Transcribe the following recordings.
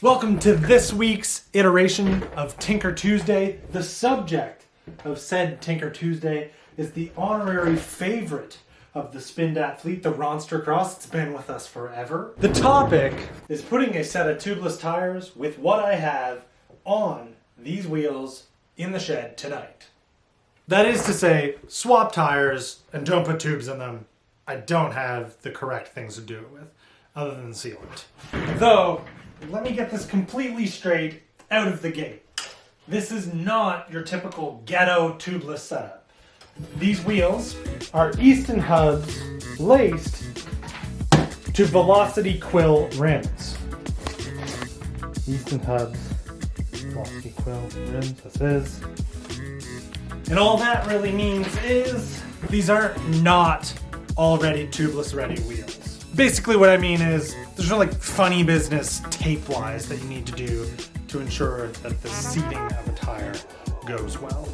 Welcome to this week's iteration of Tinker Tuesday. The subject of said Tinker Tuesday is the honorary favorite of the Spindat fleet, the Ronster Cross. It's been with us forever. The topic is putting a set of tubeless tires with what I have on these wheels in the shed tonight. That is to say, swap tires and don't put tubes in them. I don't have the correct things to do it with, other than sealant. Though, let me get this completely straight out of the gate. This is not your typical Ghetto tubeless setup. These wheels are Easton hubs laced to Velocity Quill rims. Easton hubs, Velocity Quill rims, this is. And all that really means is these are not already tubeless ready wheels. Basically what I mean is there's no like funny business tape-wise that you need to do to ensure that the seating of a tire goes well.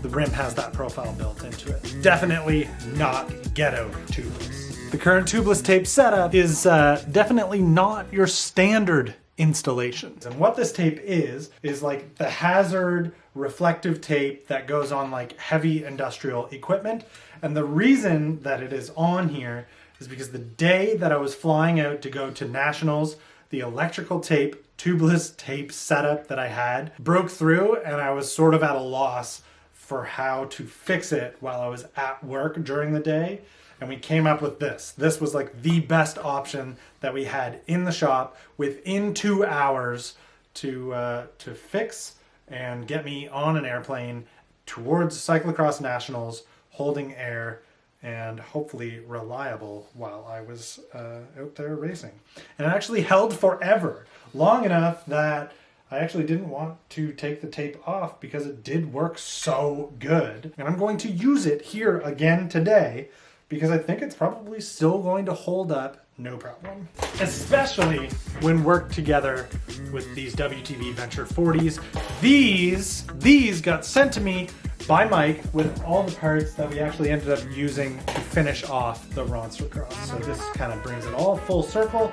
The rim has that profile built into it. Definitely not Ghetto tubeless. The current tubeless tape setup is definitely not your standard installations. And what this tape is like the hazard reflective tape that goes on like heavy industrial equipment. And the reason that it is on here is because the day that I was flying out to go to nationals, the electrical tape, tubeless tape setup that I had broke through, and I was sort of at a loss for how to fix it while I was at work during the day. And we came up with this. This was like the best option that we had in the shop within 2 hours to fix and get me on an airplane towards cyclocross nationals, holding air and hopefully reliable while I was out there racing. And it actually held forever, long enough that I actually didn't want to take the tape off because it did work so good. And I'm going to use it here again today because I think it's probably still going to hold up no problem. Especially when worked together with these WTV Venture 40s. These got sent to me by Mike with all the parts that we actually ended up using to finish off the Ronster Cross. So this kind of brings it all full circle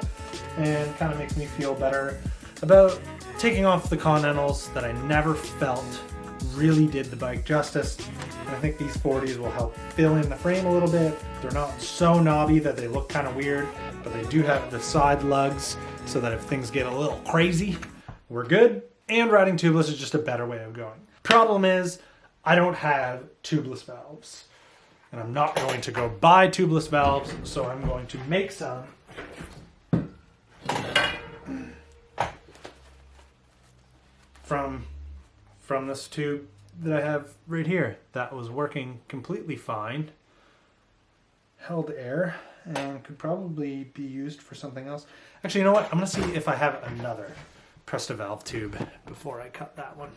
and kind of makes me feel better about taking off the Continentals that I never felt really did the bike justice. And I think these 40s will help fill in the frame a little bit. They're not so knobby that they look kind of weird, but they do have the side lugs so that if things get a little crazy, we're good. And riding tubeless is just a better way of going. Problem is, I don't have tubeless valves. And I'm not going to go buy tubeless valves, so I'm going to make some. From this tube that I have right here. That was working completely fine. Held air and could probably be used for something else. Actually, you know what? I'm gonna see if I have another Presta valve tube before I cut that one.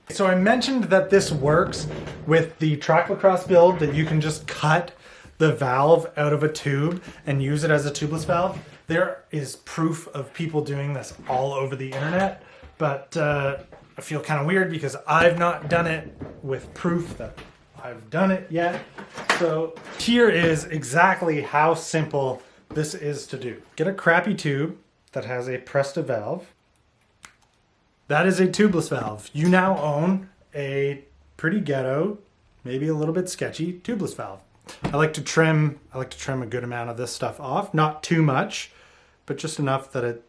So I mentioned that this works with the track lacrosse build, that you can just cut the valve out of a tube and use it as a tubeless valve. There is proof of people doing this all over the internet, but I feel kind of weird because I've not done it with proof that I've done it yet. So here is exactly how simple this is to do. Get a crappy tube that has a Presta valve. That is a tubeless valve. You now own a pretty Ghetto, maybe a little bit sketchy tubeless valve. I like to trim a good amount of this stuff off, not too much, but just enough that it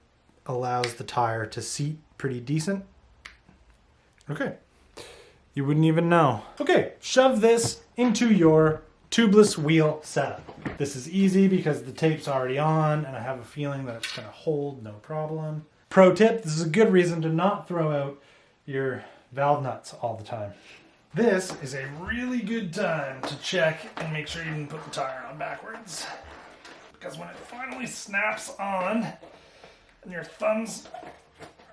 allows the tire to seat pretty decent. Okay, you wouldn't even know. Okay, shove this into your tubeless wheel setup. This is easy because the tape's already on and I have a feeling that it's gonna hold no problem. Pro tip, this is a good reason to not throw out your valve nuts all the time. This is a really good time to check and make sure you didn't put the tire on backwards. Because when it finally snaps on and your thumbs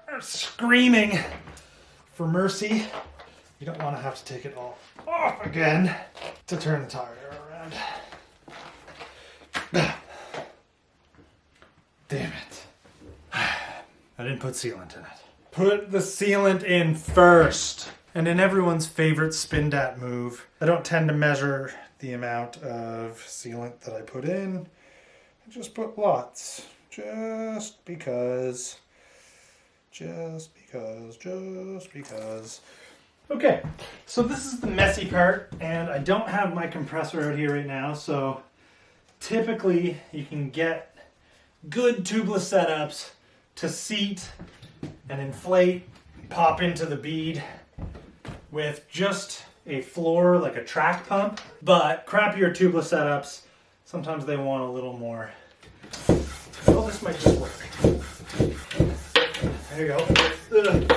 are screaming for mercy, you don't want to have to take it all off again to turn the tire around. Damn it. I didn't put sealant in it. Put the sealant in first. And in everyone's favorite Spindat move, I don't tend to measure the amount of sealant that I put in. I just put lots. Just because. Okay, so this is the messy part, and I don't have my compressor out here right now, so typically you can get good tubeless setups to seat and inflate, pop into the bead with just a floor, like a track pump. But crappier tubeless setups, sometimes they want a little more. Oh, this might just work. There you go. Ugh.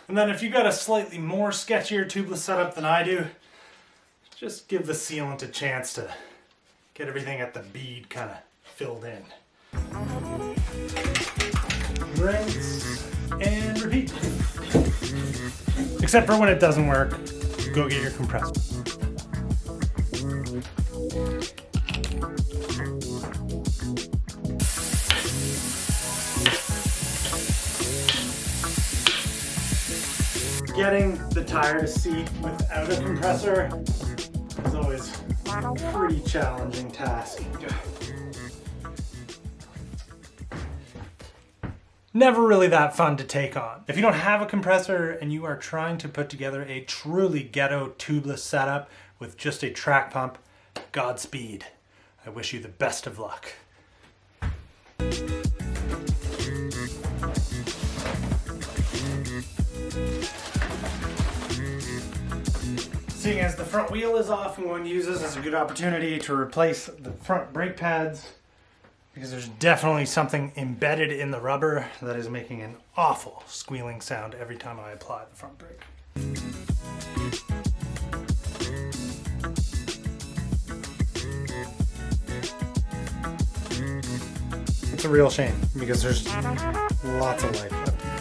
And then if you got a slightly more sketchier tubeless setup than I do, just give the sealant a chance to get everything at the bead kind of filled in. Rinse and repeat. Except for when it doesn't work, go get your compressor. Getting the tire to seat without a compressor is always a pretty challenging task. Never really that fun to take on. If you don't have a compressor and you are trying to put together a truly ghetto tubeless setup with just a track pump, Godspeed. I wish you the best of luck. Seeing as the front wheel is off, I'm going to use this as a good opportunity to replace the front brake pads, because there's definitely something embedded in the rubber that is making an awful squealing sound every time I apply the front brake. It's a real shame because there's lots of life left in these.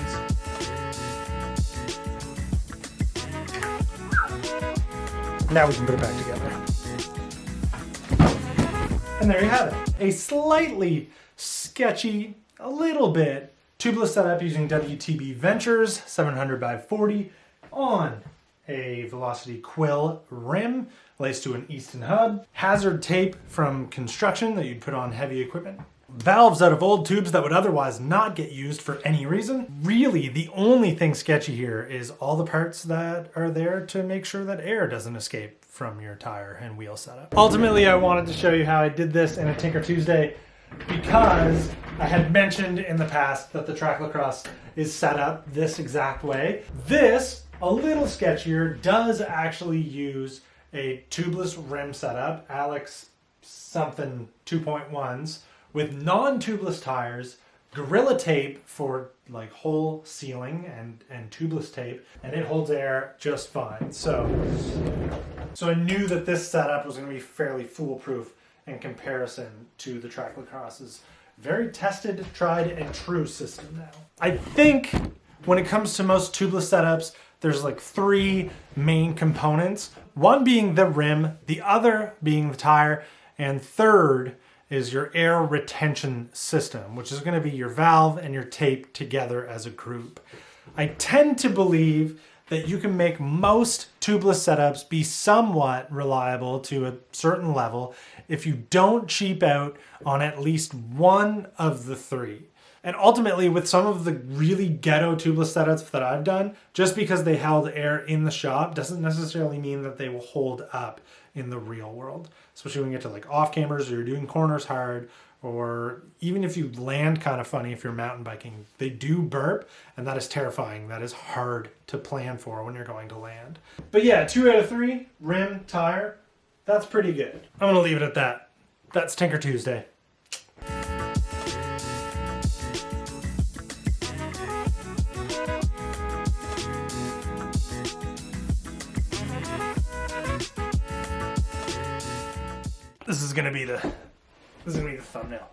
Now we can put it back together. And there you have it. A slightly sketchy, a little bit, tubeless setup using WTB Ventures 700 by 40 on a Velocity Quill rim, laced to an Easton hub, hazard tape from construction that you'd put on heavy equipment, valves out of old tubes that would otherwise not get used for any reason. Really, the only thing sketchy here is all the parts that are there to make sure that air doesn't escape from your tire and wheel setup. Ultimately, I wanted to show you how I did this in a Tinker Tuesday because I had mentioned in the past that the track lacrosse is set up this exact way. This, a little sketchier, does actually use a tubeless rim setup, Alex something 2.1s, with non-tubeless tires, Gorilla tape for like hole sealing and tubeless tape, and it holds air just fine. So I knew that this setup was going to be fairly foolproof in comparison to the track lacrosse's very tested, tried and true system now. I think when it comes to most tubeless setups, there's like three main components. One being the rim, the other being the tire, and third is your air retention system, which is going to be your valve and your tape together as a group. I tend to believe that you can make most tubeless setups be somewhat reliable to a certain level if you don't cheap out on at least one of the three. And ultimately, with some of the really ghetto tubeless setups that I've done, just because they held air in the shop doesn't necessarily mean that they will hold up in the real world. Especially when you get to like off cameras or you're doing corners hard, or even if you land kind of funny if you're mountain biking, they do burp, and that is terrifying. That is hard to plan for when you're going to land. But yeah, 2 out of 3, rim, tire, that's pretty good. I'm gonna leave it at that. That's Tinker Tuesday. This is gonna be the thumbnail.